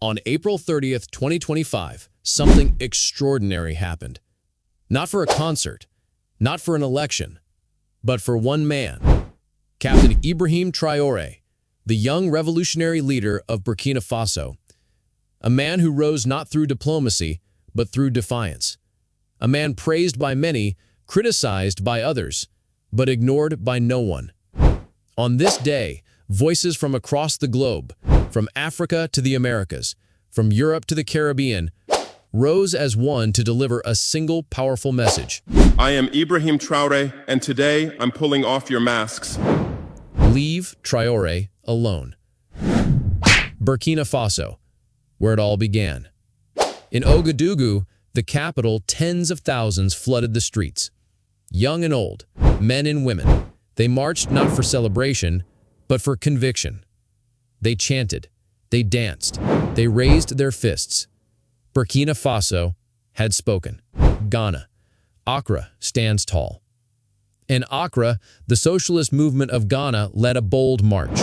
On April 30th, 2025, something extraordinary happened. Not for a concert, not for an election, but for one man, Captain Ibrahim Traoré, the young revolutionary leader of Burkina Faso. A man who rose not through diplomacy, but through defiance. A man praised by many, criticized by others, but ignored by no one. On this day, voices from across the globe, from Africa to the Americas, from Europe to the Caribbean, rose as one to deliver a single powerful message. I am Ibrahim Tareo, and today I'm pulling off your masks. Leave Traoré alone. Burkina Faso, where it all began. In Ouagadougou, the capital, tens of thousands flooded the streets. Young and old, men and women, they marched not for celebration, but for conviction. They chanted, they danced, they raised their fists. Burkina Faso had spoken. Ghana, Accra stands tall. In Accra, the socialist movement of Ghana led a bold march.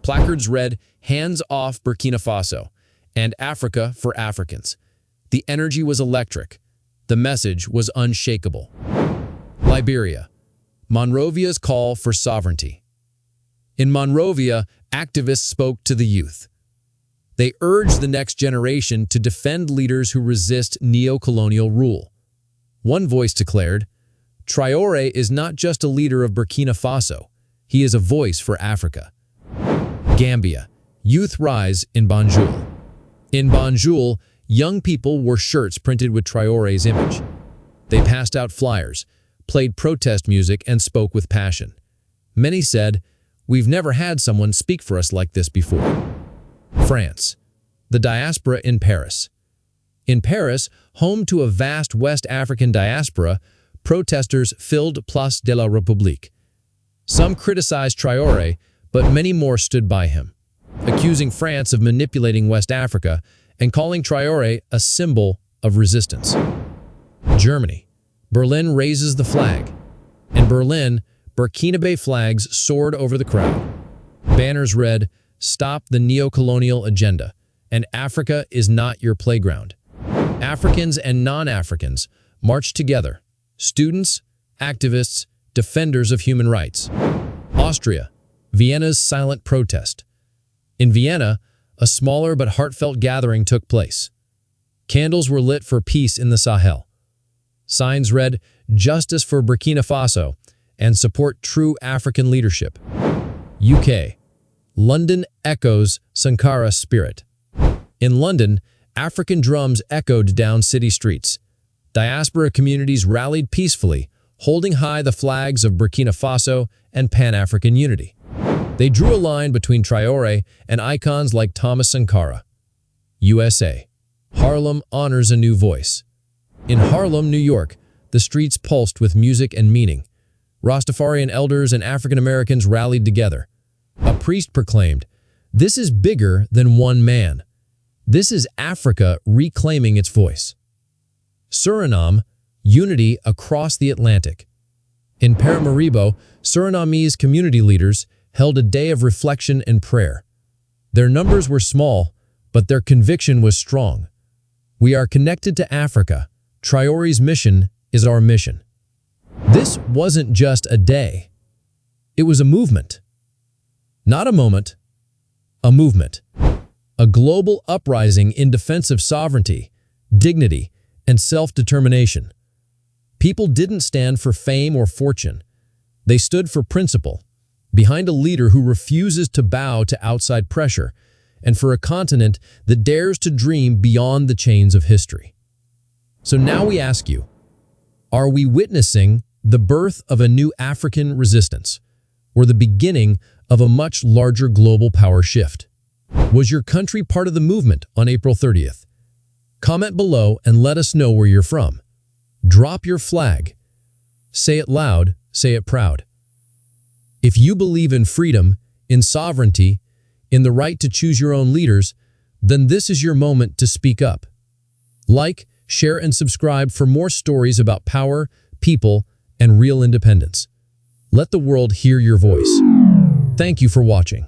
Placards read, "Hands off Burkina Faso," and "Africa for Africans." The energy was electric. The message was unshakable. Liberia, Monrovia's call for sovereignty. In Monrovia, activists spoke to the youth. They urged the next generation to defend leaders who resist neo-colonial rule. One voice declared, "Traoré is not just a leader of Burkina Faso, he is a voice for Africa." Gambia, youth rise in Banjul. In Banjul, young people wore shirts printed with Traoré's image. They passed out flyers, played protest music, and spoke with passion. Many said, "We've never had someone speak for us like this before." France, the diaspora in Paris. In Paris, home to a vast West African diaspora, protesters filled Place de la République. Some criticized Traoré, but many more stood by him, accusing France of manipulating West Africa and calling Traoré a symbol of resistance. Germany, Berlin raises the flag. In Berlin, Burkinabe flags soared over the crowd. Banners read, "Stop the neo-colonial agenda," and "Africa is not your playground." Africans and non-Africans marched together, students, activists, defenders of human rights. Austria, Vienna's silent protest. In Vienna, a smaller but heartfelt gathering took place. Candles were lit for peace in the Sahel. Signs read, "Justice for Burkina Faso," and "Support true African leadership." UK, London echoes Sankara's spirit. In London, African drums echoed down city streets. Diaspora communities rallied peacefully, holding high the flags of Burkina Faso and Pan-African unity. They drew a line between Traoré and icons like Thomas Sankara. USA, Harlem honors a new voice. In Harlem, New York, the streets pulsed with music and meaning. Rastafarian elders and African Americans rallied together. A priest proclaimed, "This is bigger than one man. This is Africa reclaiming its voice." Suriname, unity across the Atlantic. In Paramaribo, Surinamese community leaders held a day of reflection and prayer. Their numbers were small, but their conviction was strong. We are connected to Africa. Traoré's mission is our mission. This wasn't just a day. It was a movement. Not a moment, a movement. A global uprising in defense of sovereignty, dignity, and self-determination. People didn't stand for fame or fortune. They stood for principle, behind a leader who refuses to bow to outside pressure, and for a continent that dares to dream beyond the chains of history. So now we ask you, are we witnessing the birth of a new African resistance, or the beginning of a much larger global power shift? Was your country part of the movement on April 30th? Comment below and let us know where you're from. Drop your flag. Say it loud, say it proud. If you believe in freedom, in sovereignty, in the right to choose your own leaders, then this is your moment to speak up. Like, share, and subscribe for more stories about power, people, and real independence. Let the world hear your voice. Thank you for watching.